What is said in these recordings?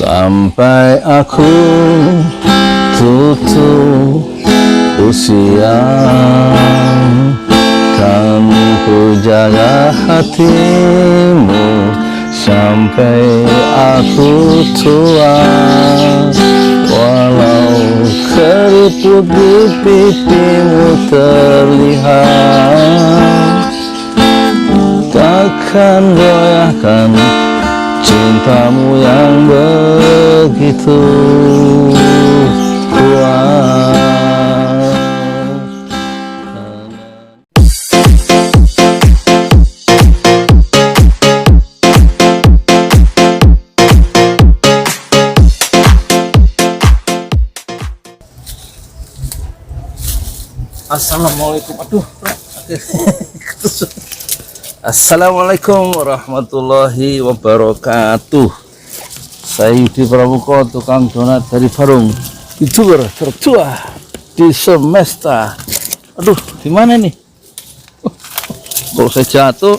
Sampai aku tutup usia, kan ku jaga hatimu sampai aku tua. Walau keriput di pipimu terlihat, takkan goyahkan cintamu yang begitu kuat. Assalamualaikum, Assalamualaikum warahmatullahi wabarakatuh. Saya Yudi Pramuko, tukang donat dari Parung, YouTuber tertua di semesta. Aduh, gimana nih? Kalau saya jatuh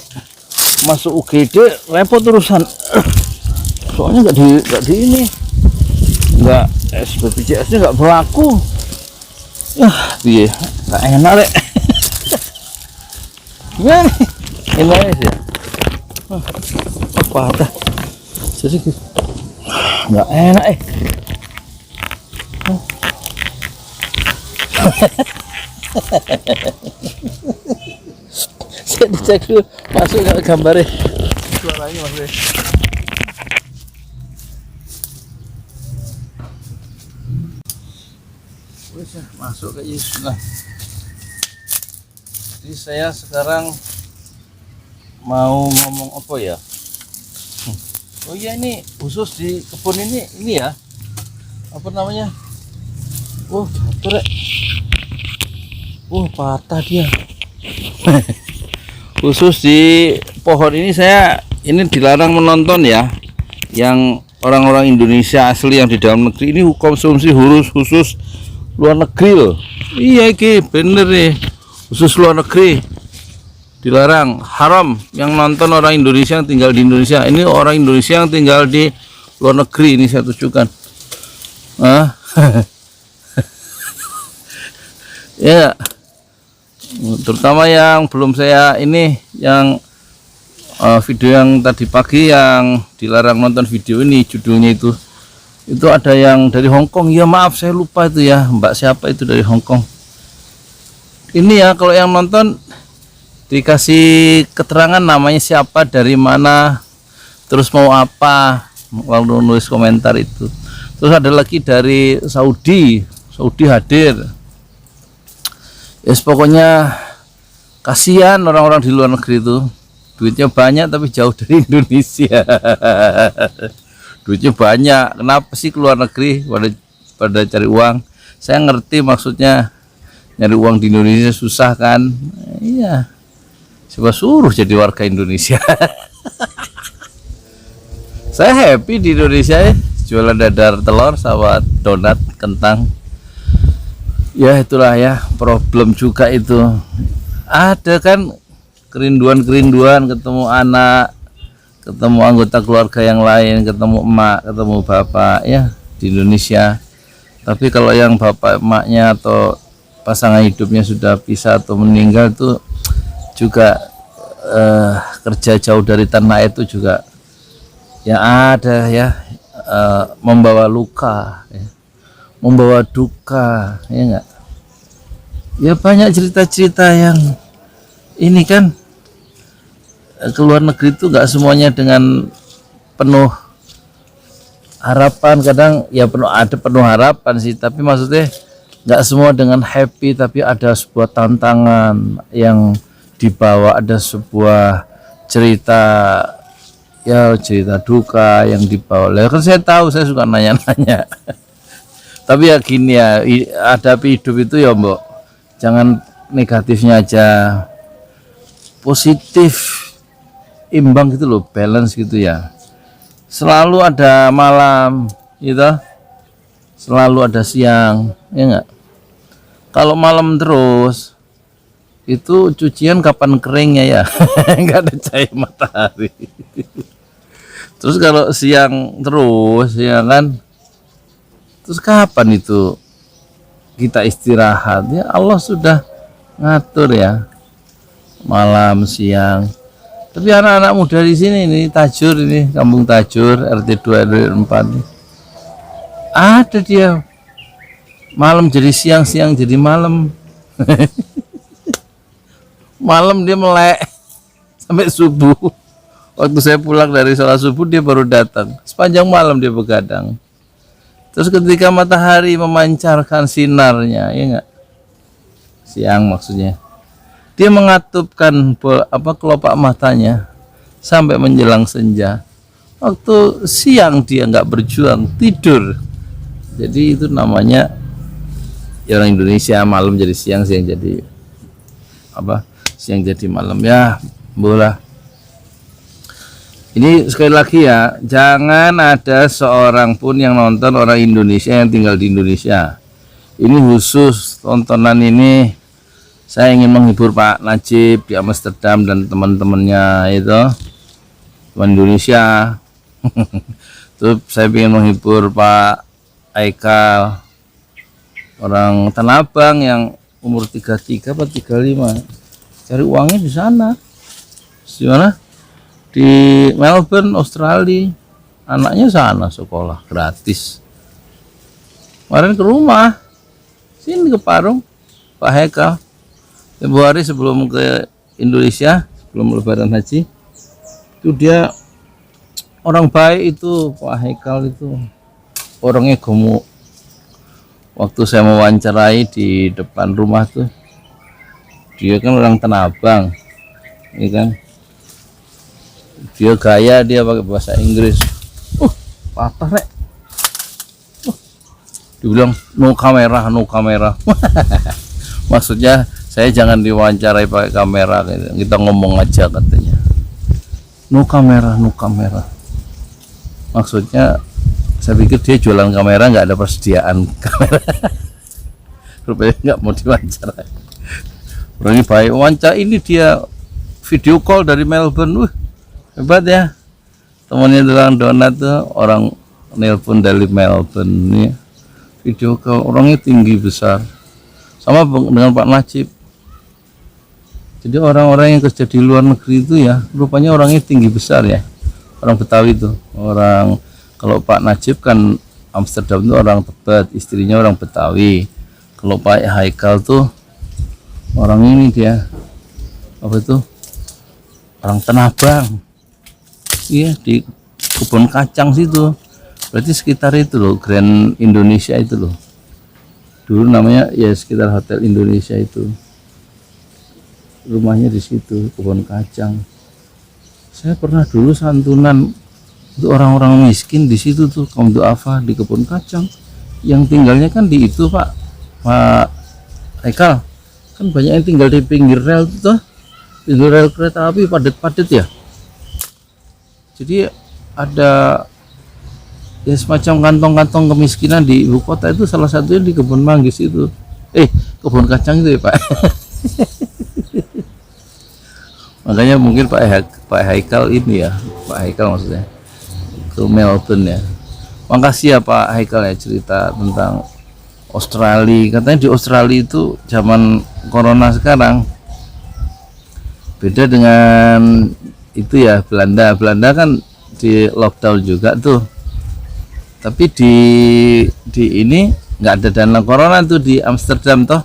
masuk UGD repot urusan. Soalnya nggak di ini, nggak SBPJS-nya nggak berlaku. Iya, nggak enak deh. Gimana nih? Ini ya. Apa dah? Jadi nggak enak Saya dicek dulu, masuk nggak gambarnya? Suaranya masuk. Masuk ke Yusuf. Jadi saya sekarang mau ngomong apa ya? Oh iya, ini khusus di kebun ini ya. Apa namanya? Jatuh rek. Patah dia. Khusus di pohon ini saya ini dilarang menonton ya. Yang orang-orang Indonesia asli yang di dalam negeri ini konsumsi khusus luar negeri loh. Iya iki bener nih, khusus luar negeri dilarang, haram yang nonton orang Indonesia yang tinggal di Indonesia. Ini orang Indonesia yang tinggal di luar negeri, ini saya tunjukkan. Ya, terutama yang belum saya ini, yang video yang tadi pagi yang dilarang nonton video ini, judulnya itu ada yang dari Hong Kong. Ya maaf saya lupa itu ya, Mbak siapa itu dari Hong Kong. Ini ya, kalau yang nonton dikasih keterangan namanya siapa, dari mana, terus mau apa, lalu nulis komentar itu. Terus ada lagi dari Saudi hadir. Pokoknya kasihan orang-orang di luar negeri itu, duitnya banyak tapi jauh dari Indonesia. Duitnya banyak, kenapa sih keluar negeri pada cari uang? Saya ngerti maksudnya, nyari uang di Indonesia susah kan? Iya, coba suruh jadi warga Indonesia. Saya happy di Indonesia ya, jualan dadar telur sama donat kentang. Ya itulah ya, problem juga itu. Ada kan kerinduan ketemu anak, ketemu anggota keluarga yang lain, ketemu emak, ketemu bapak ya di Indonesia. Tapi kalau yang bapak emaknya atau pasangan hidupnya sudah pisah atau meninggal, itu juga kerja jauh dari tanah itu juga ya ada ya, membawa luka ya, membawa duka ya enggak. Ya banyak cerita-cerita yang ini kan, keluar negeri itu nggak semuanya dengan penuh harapan. Kadang ya penuh harapan sih, tapi maksudnya nggak semua dengan happy, tapi ada sebuah tantangan yang dibawa, ada sebuah cerita ya, cerita duka yang dibawa. Kan saya tahu, saya suka nanya-nanya. Tapi ya gini ya, hadapi hidup itu ya mbok, jangan negatifnya aja, positif, imbang gitu loh, balance gitu ya. Selalu ada malam gitu, selalu ada siang ya enggak. Kalau malam terus itu cucian kapan keringnya ya? Enggak ada cahaya matahari. Terus kalau siang terus ya kan, terus kapan itu kita istirahat? Ya Allah sudah ngatur ya, malam siang. Tapi anak-anak muda di sini ini Tajur ini, Kampung Tajur RT 2 RW 4 nih, ada dia malam jadi siang, siang jadi malam. Malam dia melek sampai subuh. Waktu saya pulang dari sholat subuh dia baru datang. Sepanjang malam dia begadang. Terus ketika matahari memancarkan sinarnya, ya enggak? Siang maksudnya. Dia mengatupkan kelopak matanya sampai menjelang senja. Waktu siang dia enggak berjuang, tidur. Jadi itu namanya ya orang Indonesia, malam jadi siang, siang jadi siang jadi malam ya, bola. Ini sekali lagi ya, jangan ada seorang pun yang nonton orang Indonesia yang tinggal di Indonesia. Ini khusus tontonan ini saya ingin menghibur Pak Najib di Amsterdam dan teman-temannya itu, teman Indonesia. Terus saya ingin menghibur Pak Haikal, orang Tanah Abang yang umur 33 atau 35, cari uangnya di sana. Di mana? Di Melbourne, Australia. Anaknya sana sekolah gratis. Kemarin ke rumah, sini ke Parung, Pak Haikal. Februari sebelum ke Indonesia, sebelum Lebaran Haji, itu dia orang baik itu, Pak Haikal itu orangnya gemuk. Waktu saya mewawancarai di depan rumah tuh, dia kan orang Tanah Abang, ya kan? Dia gaya, dia pakai bahasa Inggris. Patah nek. Dibilang no kamera, no kamera. Maksudnya saya jangan diwawancarai pakai kamera, kita ngomong aja katanya. No kamera, no kamera. Maksudnya saya pikir dia jualan kamera, nggak ada persediaan kamera. Rupanya nggak mau diwawancara. Orangnya baik. Wawancara ini dia video call dari Melbourne. Hebat ya. Temannya Tukang Donat tuh orang nelpon dari Melbourne nih. Video call, orangnya tinggi besar. Sama dengan Pak Najib. Jadi orang-orang yang kerja di luar negeri itu ya, rupanya orangnya tinggi besar ya. Orang Betawi itu, orang. Kalau Pak Najib kan Amsterdam itu orang Tebet, istrinya orang Betawi. Kalau Pak Haikal tuh orang ini dia apa itu, orang Tanah Abang. Iya, di kebun kacang situ. Berarti sekitar itu loh, Grand Indonesia itu loh. Dulu namanya ya sekitar Hotel Indonesia itu. Rumahnya di situ, kebun kacang. Saya pernah dulu santunan untuk orang-orang miskin di situ tuh, kaum duafa di kebun kacang. Yang tinggalnya kan di itu Pak Haikal. Kan banyak yang tinggal di pinggir rel tuh, pinggir rel kereta api padat-padat ya. Jadi ada ya semacam kantong-kantong kemiskinan di ibu kota itu, salah satunya di kebun manggis itu. Kebun kacang itu ya Pak. Makanya mungkin Pak Haikal ini ya, Pak Haikal maksudnya ke Melbourne ya. Makasih ya Pak Haikal ya cerita tentang Australia. Katanya di Australia itu zaman corona sekarang beda dengan itu ya, Belanda. Belanda kan di lockdown juga tuh. Tapi di ini nggak ada dana corona tuh di Amsterdam toh.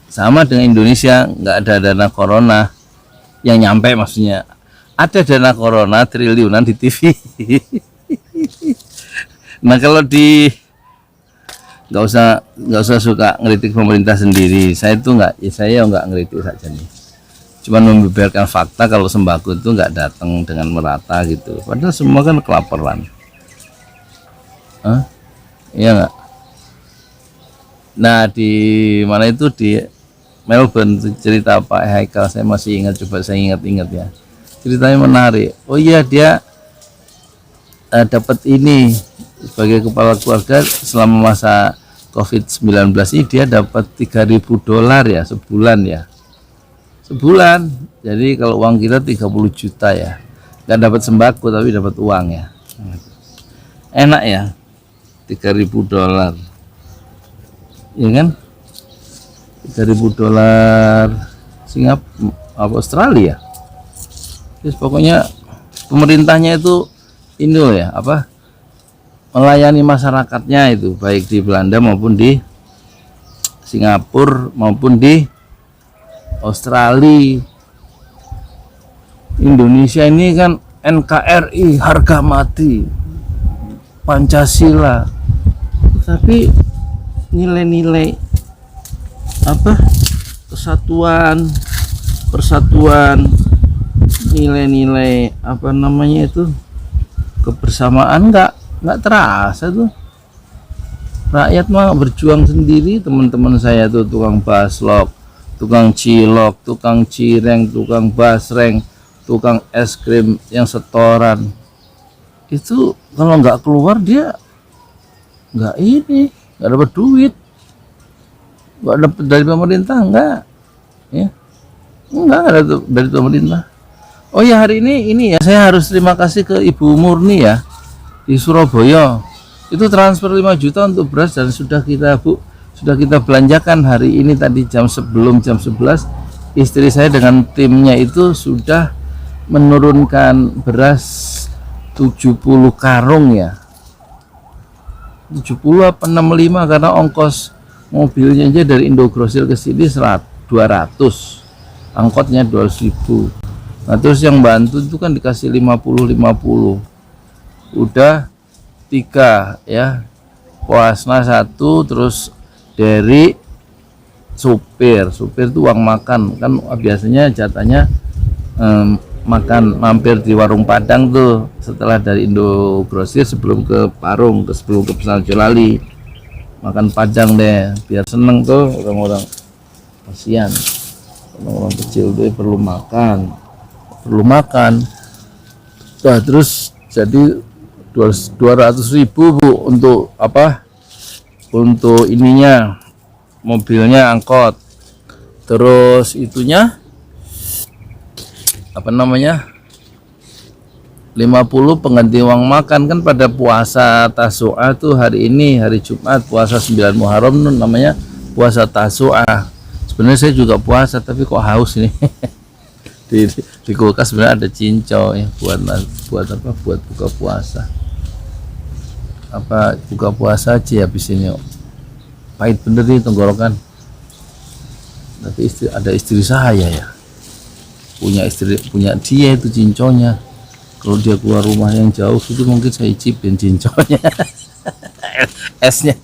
Sama dengan Indonesia, nggak ada dana corona yang nyampe, maksudnya ada dana corona triliunan di TV. Nah kalau nggak usah suka ngeritik pemerintah sendiri. Saya itu saya nggak ngeritik saja nih. Cuman membeberkan fakta kalau sembako itu nggak datang dengan merata gitu. Padahal semua kan kelaparan. Iya nggak? Nah di mana itu di Melbourne cerita Pak Haikal, saya masih ingat, coba saya ingat-ingat ya. Ceritanya menarik. Oh iya, dia dapat ini sebagai kepala keluarga selama masa COVID-19 ini, dia dapat $3.000 ya sebulan ya. Sebulan. Jadi kalau uang kita 30 juta ya. nggak dapat sembako tapi dapat uang ya. Enak ya, $3.000 ya kan, $3.000 Singapura apa Australia. Terus pokoknya pemerintahnya itu ini loh ya, apa, melayani masyarakatnya itu baik di Belanda maupun di Singapura maupun di Australia. Indonesia ini kan NKRI, harga mati, Pancasila, tapi nilai-nilai apa, kesatuan, persatuan, nilai-nilai apa namanya itu, kebersamaan nggak terasa tuh. Rakyat mah berjuang sendiri. Teman-teman saya tuh tukang baslok, tukang cilok, tukang cireng, tukang basreng, tukang es krim yang setoran, itu kalau nggak keluar dia nggak dapat duit, nggak dapat dari pemerintah, nggak ya, nggak ada dari pemerintah. Oh ya, hari ini ya saya harus terima kasih ke Ibu Murni ya di Surabaya, itu transfer 5 juta untuk beras dan sudah kita belanjakan hari ini. Tadi sebelum jam 11 istri saya dengan timnya itu sudah menurunkan beras 70 karung ya, 70 apa 65, karena ongkos mobilnya aja dari Indogrosir ke sini 200, angkotnya 200.000. Nah terus yang bantu itu kan dikasih 50, udah 3 ya, Puasna 1, terus dari supir itu uang makan kan, biasanya jatahnya makan mampir di warung Padang tuh setelah dari Indogrosir sebelum ke Parung, sebelum ke Pesantren Jolali, makan Padang deh biar seneng tuh orang-orang. Kasihan orang-orang kecil tuh perlu makan. Nah terus jadi 200.000 Bu untuk apa, untuk ininya mobilnya angkot, terus itunya apa namanya 50 pengganti uang makan kan pada puasa Tasu'a tuh. Hari ini hari Jumat puasa 9 Muharram namanya puasa Tasu'a. Sebenarnya saya juga puasa tapi kok haus ini. di kulkas sebenarnya ada cincau ya buat buka puasa, apa buka puasa aja habis ini. Pahit bener nih tenggorokan. Tapi ada istri saya ya, punya dia itu cinconya. Kalau dia keluar rumah yang jauh itu mungkin saya cipin cinconya. Esnya.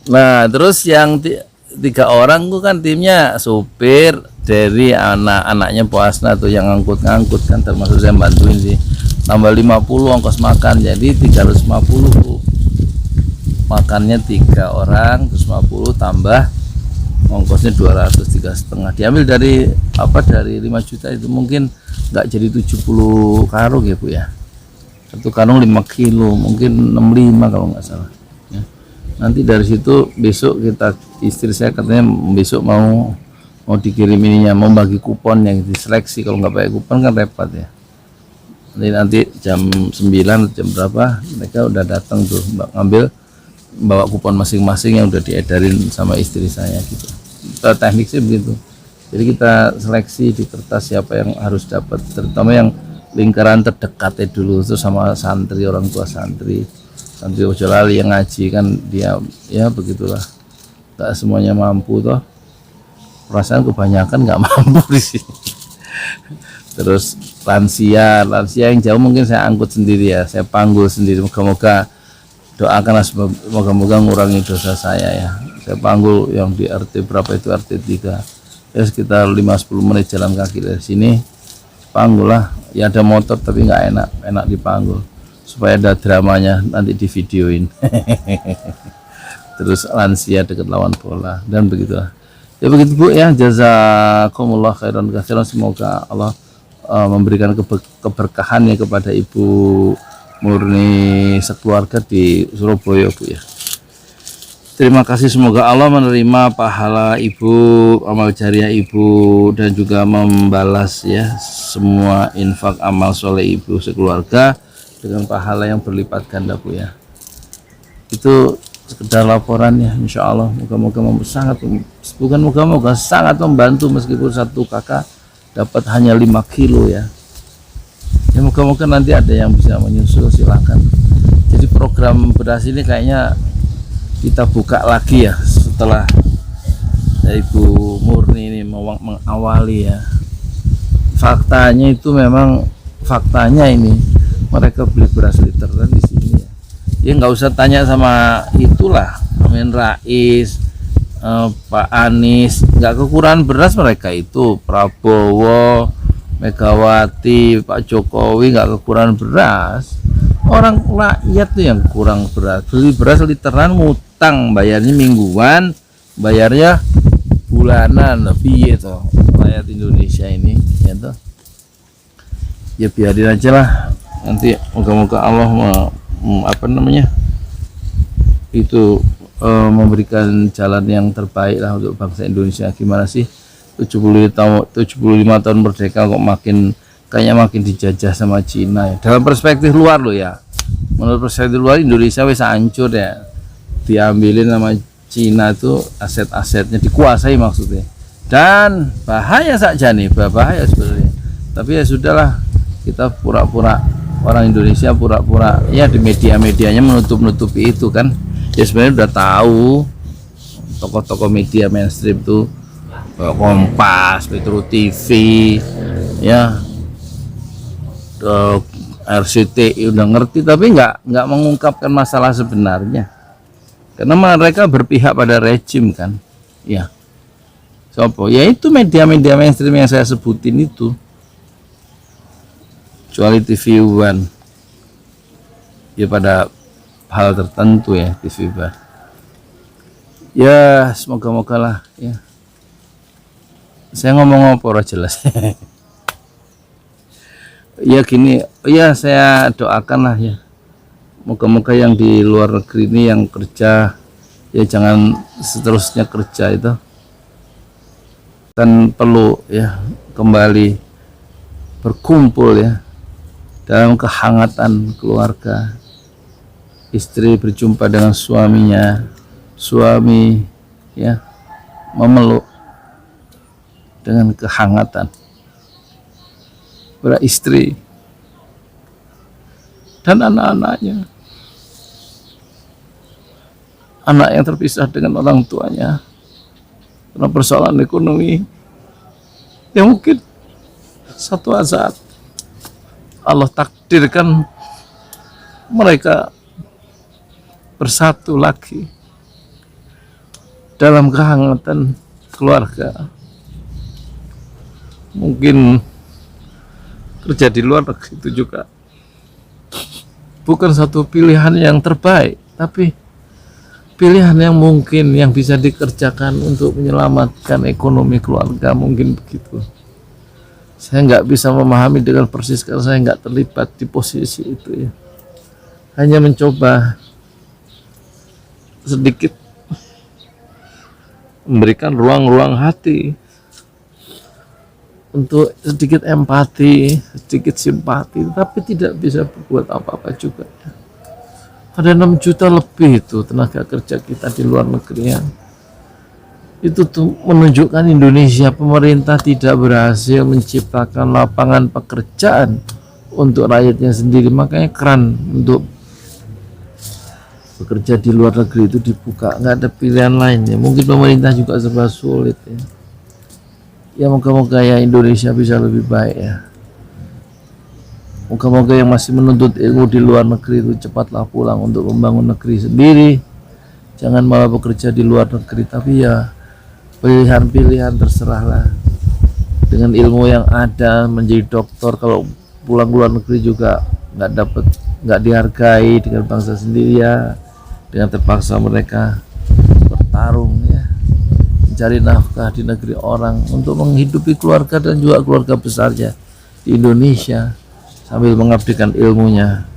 Nah terus yang 3 orang tuh kan timnya supir, dari anak-anaknya Puasna tuh yang ngangkut kan, termasuk saya bantuin sih. Tambah 50 ongkos makan, jadi 350 Bu. Makannya 3 orang terus 50 tambah ongkosnya 200, 3,5 diambil dari dari 5 juta itu mungkin nggak jadi 70 karung ya Bu ya. 1 karung 5 kilo mungkin 65 kalau nggak salah ya. Nanti dari situ besok istri saya katanya besok mau dikirim ininya, mau bagi kupon yang diseleksi. Kalau nggak pakai kupon kan repot ya. Nanti jam 9 jam berapa mereka udah datang tuh ngambil, bawa kupon masing-masing yang udah diedarin sama istri saya gitu. Kita tekniknya begitu. Jadi kita seleksi di kertas siapa yang harus dapat, terutama yang lingkaran terdekatnya dulu itu sama santri, orang tua santri Ojolali yang ngaji kan, dia ya begitulah, nggak semuanya mampu toh, perasaan kebanyakan nggak mampu di sini. Terus lansia yang jauh mungkin saya angkut sendiri ya, saya panggul sendiri. Moga-moga doakanlah moga-moga ngurangi dosa saya ya. Saya panggul yang di RT berapa itu, RT 3 ya, sekitar 5-10 menit jalan kaki dari sini. Panggul lah ya, ada motor tapi nggak enak dipanggul supaya ada dramanya nanti di videoin. Terus lansia dekat lawan bola dan begitulah ya, begitu Bu ya. Jazakumullah khairan katsiran, semoga Allah memberikan keberkahan ya kepada Ibu Murni sekeluarga di Surabaya Bu ya. Terima kasih, semoga Allah menerima pahala ibu, amal jariah ibu, dan juga membalas ya semua infak amal soleh ibu sekeluarga dengan pahala yang berlipat ganda Bu ya. Itu sekedar laporan ya, insya Allah moga-moga sangat membantu meskipun satu kakak dapat hanya 5 kilo ya. Ya moga-moga nanti ada yang bisa menyusul, silahkan. Jadi program beras ini kayaknya kita buka lagi ya setelah Ibu Murni ini mengawali ya. Faktanya ini mereka beli beras literan di sini ya. Ya nggak usah tanya sama itulah Amin Rais, Pak Anies, nggak kekurangan beras mereka itu. Prabowo, Megawati, Pak Jokowi nggak kekurangan beras. Orang rakyat tuh yang kurang beras. Beli beras literan, ngutang, bayarnya mingguan, bayarnya bulanan, lebih itu rakyat Indonesia ini ya toh. Ya biarin aja lah, nanti moga-moga Allah memberikan jalan yang terbaik lah untuk bangsa Indonesia. Gimana sih 75 tahun merdeka kok kayaknya makin dijajah sama Cina ya. Dalam perspektif luar loh ya, menurut perspektif luar Indonesia wis hancur ya, diambilin sama Cina itu aset-asetnya, dikuasai maksudnya, dan bahaya saja nih, bahaya sebenarnya. Tapi ya sudahlah, kita pura-pura orang Indonesia pura-pura ya di media-medianya menutup-nutupi itu kan. Ya sebenarnya udah tahu tokoh-tokoh media mainstream tuh, Kompas, Metro TV ya, RCTI udah ngerti, tapi nggak mengungkapkan masalah sebenarnya karena mereka berpihak pada rejim kan ya. Sopo ya itu media-media mainstream yang saya sebutin itu, kecuali TV One ya pada hal tertentu ya, TV One ya. Semoga-moga lah ya, saya ngomong apa jelas. Ya gini ya, saya doakan lah ya, moga-moga yang di luar negeri ini yang kerja ya jangan seterusnya kerja itu kan, perlu ya kembali berkumpul ya dalam kehangatan keluarga. Istri berjumpa dengan suaminya, suami ya memeluk dengan kehangatan pada istri dan anak-anaknya, anak yang terpisah dengan orang tuanya karena persoalan ekonomi yang mungkin satu saat Allah takdirkan mereka bersatu lagi dalam kehangatan keluarga. Mungkin kerja di luar negeri itu juga bukan satu pilihan yang terbaik, tapi pilihan yang mungkin yang bisa dikerjakan untuk menyelamatkan ekonomi keluarga, mungkin begitu. Saya nggak bisa memahami dengan persis karena saya nggak terlibat di posisi itu ya. Hanya mencoba sedikit memberikan ruang-ruang hati untuk sedikit empati, sedikit simpati, tapi tidak bisa berbuat apa-apa juga. Ada 6 juta lebih itu tenaga kerja kita di luar negeri ya. Itu tuh menunjukkan Indonesia, pemerintah tidak berhasil menciptakan lapangan pekerjaan untuk rakyatnya sendiri. Makanya keran untuk bekerja di luar negeri itu dibuka, nggak ada pilihan lain ya. Mungkin pemerintah juga serba sulit ya. Ya moga-moga ya Indonesia bisa lebih baik ya. Moga-moga yang masih menuntut ilmu di luar negeri itu cepatlah pulang untuk membangun negeri sendiri. Jangan malah bekerja di luar negeri, tapi ya pilihan-pilihan terserahlah. Dengan ilmu yang ada menjadi dokter, kalau pulang ke luar negeri juga nggak dihargai dengan bangsa sendiri ya. Dengan terpaksa mereka bertarung ya, mencari nafkah di negeri orang untuk menghidupi keluarga dan juga keluarga besarnya di Indonesia, sambil mengabdikan ilmunya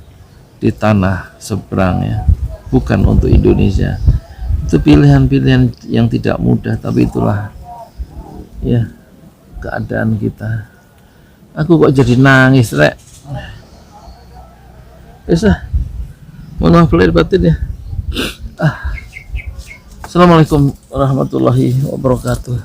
di tanah seberang ya, bukan untuk Indonesia. Itu pilihan-pilihan yang tidak mudah, tapi itulah ya keadaan kita. Aku kok jadi nangis, Rek. Bisa, mohon maaf lahir batin ya. Assalamualaikum warahmatullahi wabarakatuh.